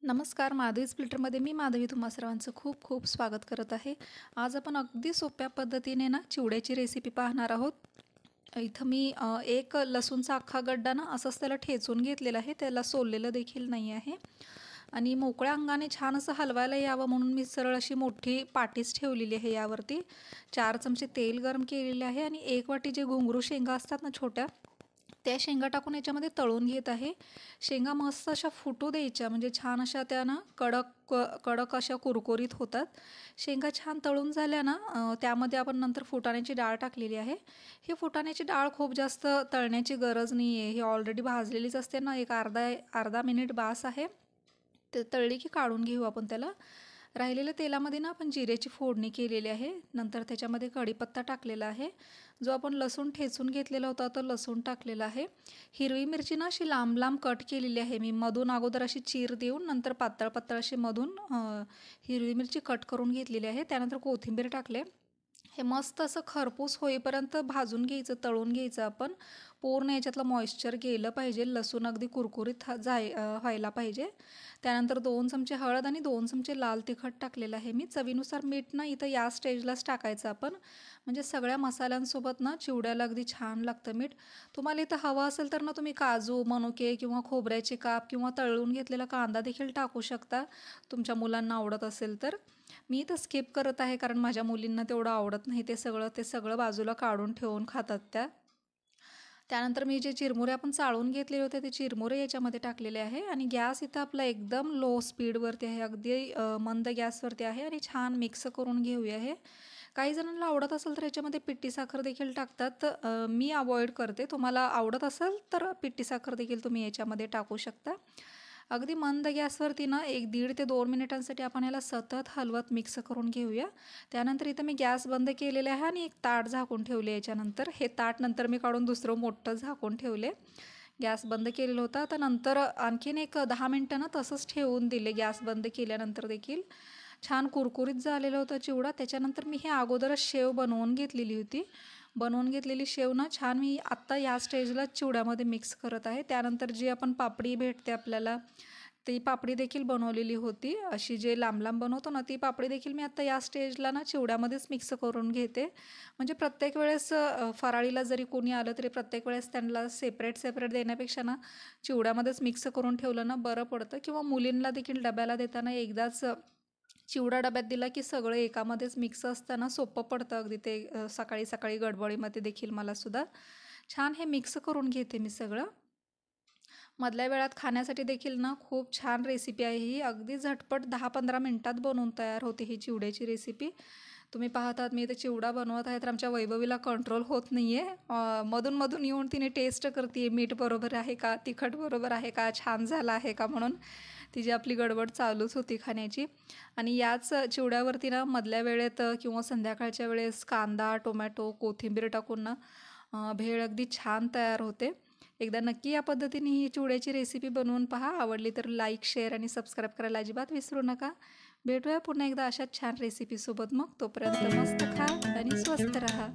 नमस्कार, माधवी स्प्लिटरमध्ये मी माधवी तुम्हा सर्वांचं खूप खूप स्वागत करत आहे। आज आपण अगदी सोप्या पद्धतीने ना चिवड्याची रेसिपी पाहणार आहोत। इथं मी एक लसूणचा अख्खा गड्डा ना असंच त्याला ठेचून घेतलेला आहे, त्याला सोललेलं देखील नाही आहे। आणि मोकळ्या अंगाने छान असं हलवायला यावं म्हणून मी सरळ अशी मोठी पाटीच ठेवलेली आहे। यावरती 4 चमचे तेल गरम केलेले आहे आणि 1 वाटी जे घुंगरू शेंगा असतात ना छोट्या, त्या शेंगा टाकून याच्यामध्ये तळून घेत आहे। शेंगा मस्त अशा फुटू द्यायच्या, म्हणजे छान अशा त्या ना कडक कडक अशा कुरकुरीत होतात। शेंगा छान तळून झाल्या ना त्यामध्ये आपण नंतर फुटाण्याची डाळ टाकलेली आहे। ही फुटाण्याची डाळ खूप जास्त तळण्याची गरज नाही आहे, ही ऑलरेडी भाजलेलीच असते ना, एक अर्धा मिनिट बास आहे। ते तळली की काढून घेऊ आपण त्याला। राहिलेल्या तेलामध्ये ना आपण जिऱ्याची फोडणी केलेली आहे, नंतर त्याच्यामध्ये कढीपत्ता टाकलेला आहे, जो आपण लसूण ठेचून घेतलेला होता तो लसूण टाकलेला आहे। हिरवी मिरची ना अशी लांब लांब कट केलेली आहे मी, मधून अगोदर अशी चीर देऊन नंतर पातळ पातळ अशी मधून हिरवी मिरची कट करून घेतलेली आहे। त्यानंतर कोथिंबीर टाकले। हे मस्त असं खरपूस होईपर्यंत भाजून घ्यायचं, तळून घ्यायचं आपण। पूर्ण याच्यातलं मॉइश्चर गेलं पाहिजे, लसूण अगदी कुरकुरीत व्हायला पाहिजे। त्यानंतर 2 चमचे हळद आणि 2 चमचे लाल तिखट टाकलेलं आहे मी। चवीनुसार मीठ ना इथं या स्टेजलाच टाकायचं आपण, म्हणजे सगळ्या मसाल्यांसोबत ना चिवड्याला अगदी छान लागतं मीठ। तुम्हाला इथं हवं असेल तर ना तुम्ही काजू, मनुके किंवा खोबऱ्याचे काप किंवा तळून घेतलेला कांदा देखील टाकू शकता, तुमच्या मुलांना आवडत असेल तर। मी तर स्किप करत आहे कारण माझ्या मुलींना तेवढं आवडत नाही, ते सगळं बाजूला काढून ठेवून खातात त्या। त्यानंतर मी जे चिरमुरे आपण चाळून घेतलेले होते ते चिरमुरे याच्यामध्ये टाकलेले आहे आणि गॅस इथं आपला एकदम लो स्पीडवरती आहे, अगदी मंद गॅसवरती आहे आणि छान मिक्स करून घेऊया हे। काही जणांना आवडत असेल तर याच्यामध्ये पिठी साखर देखील टाकतात, मी अवॉइड करते। तुम्हाला आवडत असेल तर पिठी साखर देखील तुम्ही याच्यामध्ये टाकू शकता। अगदी मंद गॅसवरती ना 1-1.5 ते 2 मिनिटांसाठी आपण याला सतत हलवत मिक्स करून घेऊया। त्यानंतर इथं मी गॅस बंद केलेले आहे आणि एक ताट झाकून ठेवले याच्यानंतर। हे ताट नंतर मी काढून दुसरं मोठं झाकून ठेवले। गॅस बंद केलेला होता, तर नंतर आणखीन एक 10 मिनिटं ना तसंच ठेवून दिले गॅस बंद केल्यानंतर देखील। छान कुरकुरीत झालेला होता चिवडा। त्याच्यानंतर मी हे अगोदरच शेव बनवून घेतलेली होती, बनवून घेतलेली शेव ना छान मी आत्ता या स्टेजला चिवड्यामध्ये मिक्स करत आहे। त्यानंतर जी आपण पापडी भेटते आपल्याला, ती पापडी देखील बनवलेली होती, अशी जे लांब लांब बनवतो ना ती पापडी देखील मी आत्ता या स्टेजला ना चिवड्यामध्येच मिक्स करून घेते। म्हणजे प्रत्येक वेळेस फराळीला जरी कोणी आलं तरी प्रत्येक वेळेस त्यांना सेपरेट सेपरेट देण्यापेक्षा ना चिवड्यामध्येच मिक्स करून ठेवलं ना बरं पडतं। किंवा मुलींना देखील डब्याला देताना एकदाच चिवडा डब्यात दिला की सगळं एकामध्येच मिक्स असताना सोपं पडतं अगदी ते, सकाळी सकाळी गडबडीमध्ये देखील मला सुद्धा। छान हे मिक्स करून घेते मी सगळं। मधल्या वेळात खाण्यासाठी देखील ना खूप छान रेसिपी आहे ही, अगदी झटपट 10-15 मिनिटात बनवून तयार होते ही चिवड्याची रेसिपी। तुम्ही पाहतात मी इथे चिवडा बनवत आहे तर आमच्या वैभवीला कंट्रोल होत नाही आहे, मधून मधून येऊन तिने टेस्ट करते, मीठ बरोबर आहे का, तिखट बरोबर आहे का, छान झाला आहे का, म्हणून तिची आपली गडबड चालूच होती खाण्याची। आणि याच चिवड्यावरती ना मधल्या वेळेत किंवा संध्याकाळच्या वेळेस कांदा, टोमॅटो, कोथिंबीर टाकून ना भेळ अगदी छान तयार होते। एकदा नक्की या पद्धतीने ही चिवड्याची रेसिपी बनवून पहा। आवडली तर लाईक, शेअर आणि सबस्क्राईब करायला अजिबात विसरू नका। भेटूया पुन्हा एकदा अशाच छान रेसिपीसोबत, मग तोपर्यंत मस्त खा आणि स्वस्त राहा।